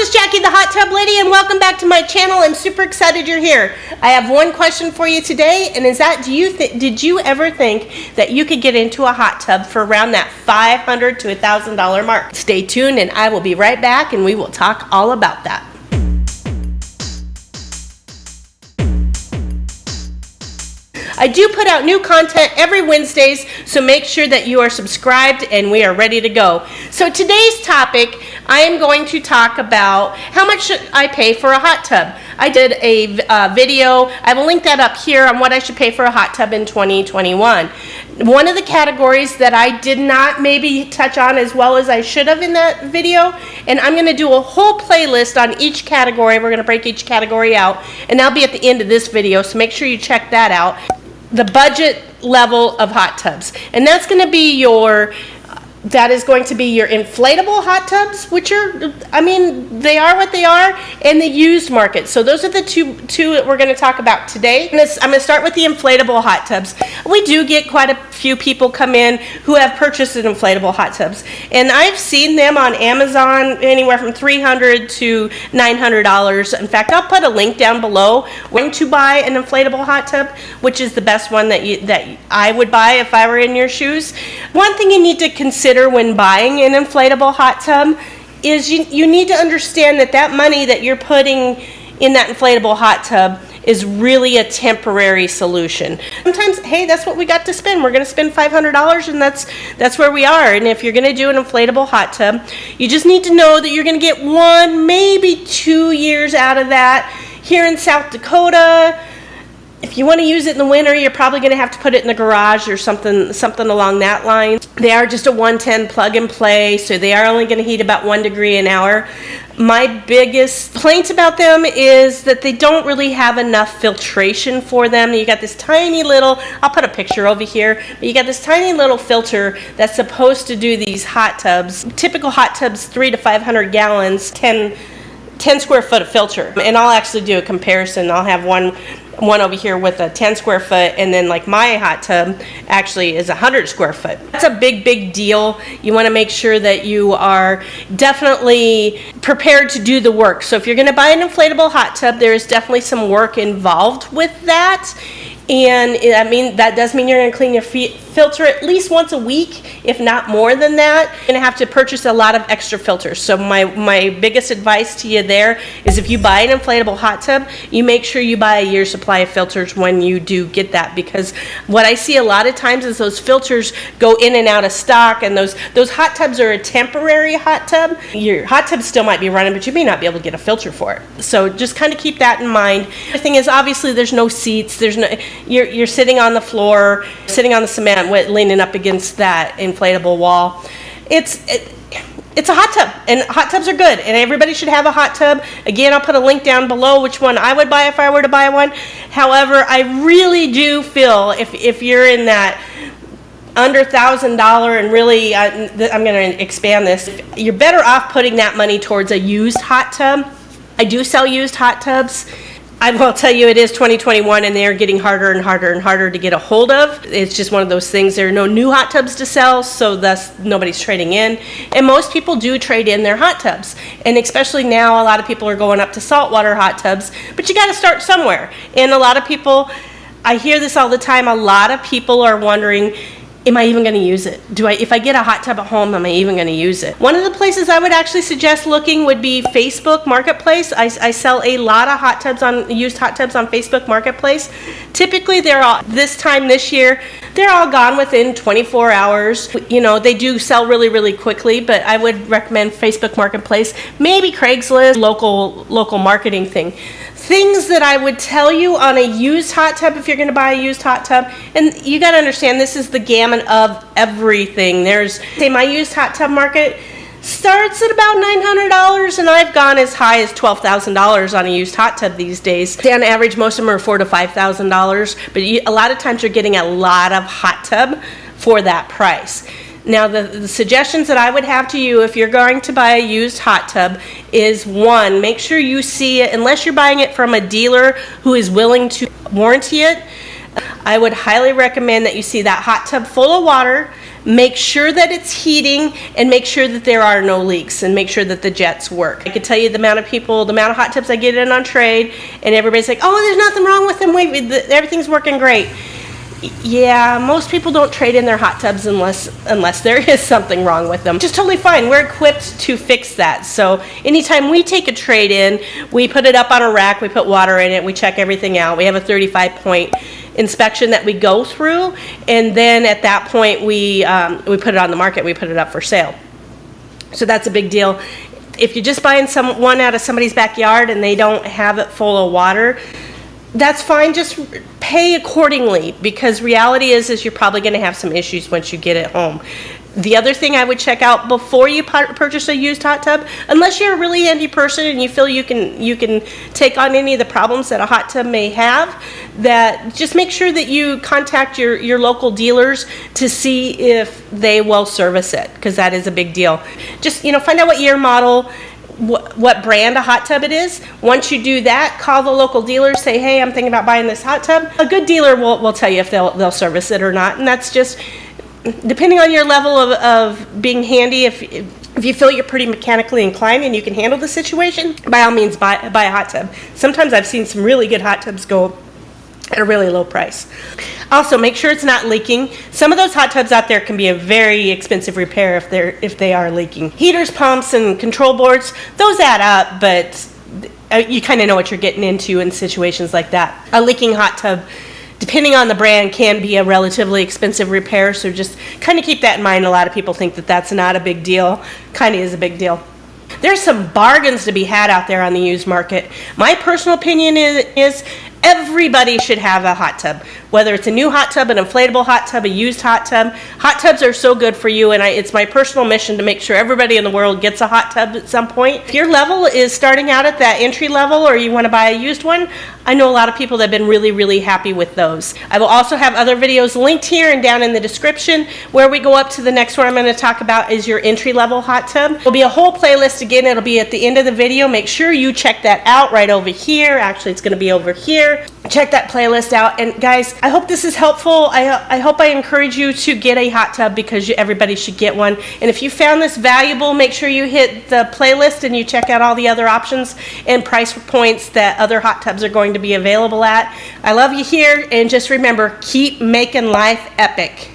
it's Jackie the Hot Tub Lady, and welcome back to my channel. I'm super excited you're here. I have one question for you today, and is that did you ever think that you could get into a hot tub for around that $500 to $1,000 mark? Stay tuned, and I will be right back, and we will talk all about that. I do put out new content every Wednesdays, so make sure that you are subscribed and we are ready to go. So today's topic, I am going to talk about how much should I pay for a hot tub. I did a video, I will link that up here on what I should pay for a hot tub in 2021. One of the categories that I did not maybe touch on as well as I should have in that video, and I'm going to do a whole playlist on each category. We're going to break each category out, and that'll be at the end of this video, so make sure you check that out. The budget level of hot tubs, and that's going to be that is going to be your inflatable hot tubs, which are, I mean, they are what they are, and the used market. So those are the two that we're going to talk about today. I'm going to start with the inflatable hot tubs. We do get quite a few people come in who have purchased an inflatable hot tubs, and I've seen them on Amazon anywhere from $300 to $900. In fact, I'll put a link down below when to buy an inflatable hot tub, which is the best one that I would buy if I were in your shoes. One thing you need to consider when buying an inflatable hot tub is you need to understand that money that you're putting in that inflatable hot tub is really a temporary solution. Sometimes, hey, that's what we got to spend. We're going to spend $500, and that's where we are. And if you're going to do an inflatable hot tub, you just need to know that you're going to get 1, maybe 2 years out of that. Here in South Dakota, if you want to use it in the winter, you're probably going to have to put it in the garage or something along that line. They are just a 110 plug and play, so they are only going to heat about 1 degree an hour. My biggest complaint about them is that they don't really have enough filtration for them. You got this tiny little, I'll put a picture over here, but you got this tiny little filter that's supposed to do these hot tubs. Typical hot tubs, 300 to 500 gallons, 10 square foot of filter. And I'll actually do a comparison. I'll have one over here with a 10 square foot, and then like my hot tub actually is 100 square foot. That's a big deal. You want to make sure that you are definitely prepared to do the work. So if you're going to buy an inflatable hot tub, there is definitely some work involved with that. And I mean, that does mean you're going to clean your filter at least once a week, if not more than that. You're going to have to purchase a lot of extra filters. So my biggest advice to you there is if you buy an inflatable hot tub, you make sure you buy a year's supply of filters when you do get that, because what I see a lot of times is those filters go in and out of stock, and those hot tubs are a temporary hot tub. Your hot tub still might be running, but you may not be able to get a filter for it. So just kind of keep that in mind. The thing is, obviously there's no seats, you're sitting on the floor, sitting on the cement, leaning up against that inflatable wall. It's a hot tub, and hot tubs are good, and everybody should have a hot tub. Again, I'll put a link down below which one I would buy if I were to buy one. However, I really do feel if you're in that under $1,000, and really I'm going to expand this, you're better off putting that money towards a used hot tub. I do sell used hot tubs. I will tell you, it is 2021, and they are getting harder and harder and harder to get a hold of. It's just one of those things. There are no new hot tubs to sell, so thus nobody's trading in. And most people do trade in their hot tubs. And especially now, a lot of people are going up to saltwater hot tubs, but you got to start somewhere. And a lot of people, I hear this all the time, a lot of people are wondering, am I even going to use it? If I get a hot tub at home, am I even going to use it? One of the places I would actually suggest looking would be Facebook Marketplace. I sell a lot of used hot tubs on Facebook Marketplace. Typically, this time this year, they're all gone within 24 hours. You know, they do sell really quickly, but I would recommend Facebook Marketplace, maybe Craigslist, local marketing thing. Things that I would tell you on a used hot tub if you're going to buy a used hot tub, and you got to understand this is the gamut of everything. My used hot tub market starts at about $900, and I've gone as high as $12,000 on a used hot tub these days. On average, most of them are $4,000 to $5,000, but a lot of times you're getting a lot of hot tub for that price. Now, the suggestions that I would have to you if you're going to buy a used hot tub is, one, make sure you see it, unless you're buying it from a dealer who is willing to warranty it, I would highly recommend that you see that hot tub full of water make sure that it's heating, and make sure that there are no leaks, and make sure that the jets work. I could tell you the amount of hot tubs I get in on trade, and everybody's like, oh, there's nothing wrong with them, everything's working great. Yeah, most people don't trade in their hot tubs unless there is something wrong with them. Which is totally fine. We're equipped to fix that. So anytime we take a trade in, we put it up on a rack, we put water in it, we check everything out. We have a 35-point inspection that we go through, and then at that point we put it on the market, we put it up for sale. So that's a big deal. If you're just buying one out of somebody's backyard and they don't have it full of water, that's fine. Just pay accordingly, because reality is you're probably going to have some issues once you get it home. The other thing I would check out before you purchase a used hot tub, unless you're a really handy person and you feel you can take on any of the problems that a hot tub may have, that just make sure that you contact your local dealers to see if they will service it, because that is a big deal. Just find out what year, model, what brand of hot tub it is. Once you do that, call the local dealer, say, hey, I'm thinking about buying this hot tub. A good dealer will tell you if they'll service it or not, and that's just depending on your level of being handy. If you feel you're pretty mechanically inclined and you can handle the situation, by all means buy a hot tub. Sometimes I've seen some really good hot tubs go at a really low price. Also, make sure it's not leaking. Some of those hot tubs out there can be a very expensive repair if they are leaking. Heaters, pumps, and control boards, those add up, but you kind of know what you're getting into in situations like that. A leaking hot tub, depending on the brand, can be a relatively expensive repair, so just kind of keep that in mind. A lot of people think that that's not a big deal. Kind of is a big deal. There's some bargains to be had out there on the used market. My personal opinion is everybody should have a hot tub, whether it's a new hot tub, an inflatable hot tub, a used hot tub. Hot tubs are so good for you, and it's my personal mission to make sure everybody in the world gets a hot tub at some point. If your level is starting out at that entry level, or you want to buy a used one, I know a lot of people that have been really, really happy with those. I will also have other videos linked here and down in the description. Where we go up to the next one I'm going to talk about is your entry-level hot tub. There'll be a whole playlist. Again, it'll be at the end of the video. Make sure you check that out right over here. Actually, it's going to be over here. Check that playlist out. And guys, I hope this is helpful. I hope I encourage you to get a hot tub, because everybody should get one. And if you found this valuable, make sure you hit the playlist and you check out all the other options and price points that other hot tubs are going to be available at. I love you here, and just remember, keep making life epic.